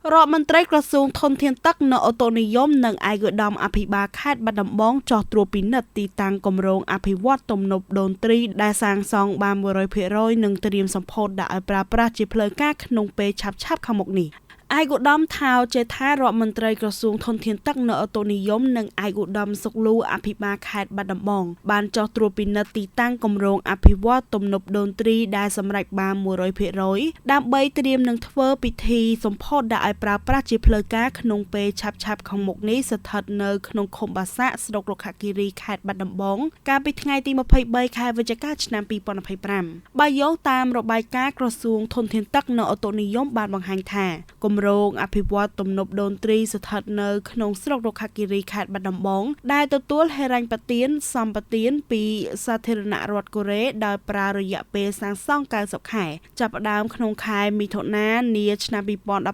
រដ្ឋមន្ត្រីក្រសួងធនធានទឹកនៅអូតូនិយមនិងឯកឧត្តមអភិបាលខេត្តបាត់ដំបងចោះត្រួតពិនិត្យទីតាំងគម្រោងអភិវឌ្ឍទំនប់ដូនត្រីដែលសាងសង់បាន 100% និងត្រៀមសម្ពោធដាក់ឲ្យប្រើប្រាស់ជាផ្លូវការក្នុងពេលឆាប់ៗខាងមុខនេះឯកឧត្តមថាវចេថារដ្ឋមន្ត្រីក្រសួងធនធានទឹកនៅអូតូនិយមនិងឯកឧត្តមសុកលូអភិបាលខេត្តបាត់ដំបងបានចោះត្រួតពិនិត្យទីតាំងគម្រោងអភិវឌ្ឍទំនប់ដូនត្រីដែលសម្រេចបាន 100% ដើម្បីត្រៀមនឹងធ្វើពិធីសម្ពោធដាក់ឲ្យប្រើប្រាស់ជាផ្លូវការក្នុងពេលឆាប់ៗខាងមុខនេះស្ថិតនៅក្នុងឃុំបាសាក់ស្រុករុក្ខាគិរីខេត្តបាត់ដំបងកាលពីថ្ងៃទី23ខែវិច្ឆិកាឆ្នាំ2025បើយោងតាមរបាយការណ៍ក្រសួងធនធានទឹកនៅអូតូនិយមបានបង្ហាញថាគម្រោងអភិវឌ្ឍទំនប់ដូនត្រីស្ថិតនៅក្នុងស្រុករុក្ខាគិរីខេត្តបាត់ដំបងដែលទទួលហិរញ្ញប្បទានសម្បទានពីសាធារណរដ្ឋកូរ៉េដោយប្រើរយៈពេលសាងសង់90ខែចាប់ផ្ដើមក្នុងខែមិថុនានាឆ្នាំ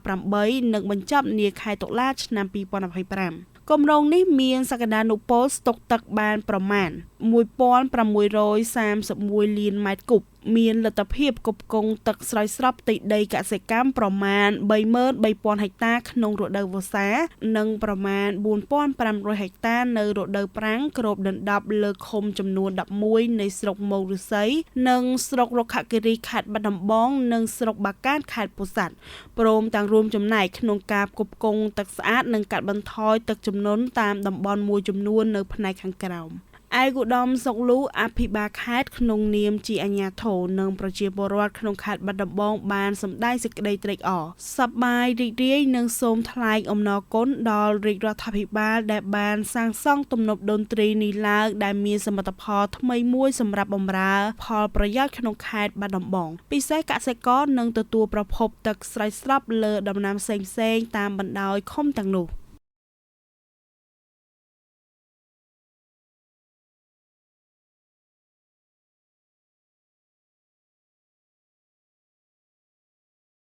2018និងបញ្ចប់នាខែតុលាឆ្នាំ2025គម្រោងនេះមានសក្តានុពលស្តុកទឹកបានប្រមាណ 1631 លានម៉ែត្រគូបមានលទ្ធភាពផ្គត់ផ្គង់ទឹកស្រោចស្រពផ្ទៃដីកសិកម្មប្រមាណ 33,000 ហិកតាក្នុងរដូវវស្សានិងប្រមាណ 4,500 ហិកតានៅរដូវប្រាំងគ្របដណ្ដប់លើឃុំចំនួន 11 នៃស្រុកមោកឫស្សីនិងស្រុករុក្ខាគិរីខេត្តបាត់ដំបងនិងស្រុកបាកានខេត្តពោធិ៍សាត់ព្រមទាំងរួមចំណែកក្នុងការផ្គត់ផ្គង់ទឹកស្អាតនិងកាត់បន្ថយទឹកជំនន់តាមតំបន់មួយចំនួននៅផ្នែកខាងក្រោមឯកឧត្តមសុកលូអភិបាលខេត្តក្នុងនាមជាអាជ្ញាធរនិងប្រជាពលរដ្ឋក្នុងខេត្តបាត់ដំបងបានសម្ដែងសេចក្តីត្រេកអរសប្បាយរីករាយនិងសូមថ្លែងអំណរគុណដល់រាជរដ្ឋាភិបាលដែលបានសាងសង់ទំនប់ដូនត្រីនេះឡើងដែលមានសមិទ្ធផលថ្មីមួយសម្រាប់បម្រើផលប្រយោជន៍ក្នុងខេត្តបាត់ដំបងពិសេសកសិករនឹងទទួលប្រភពទឹកស្រោចស្រពលើដំណាំផ្សេងៗតាមបណ្ដោយឃុំទាំងនោះ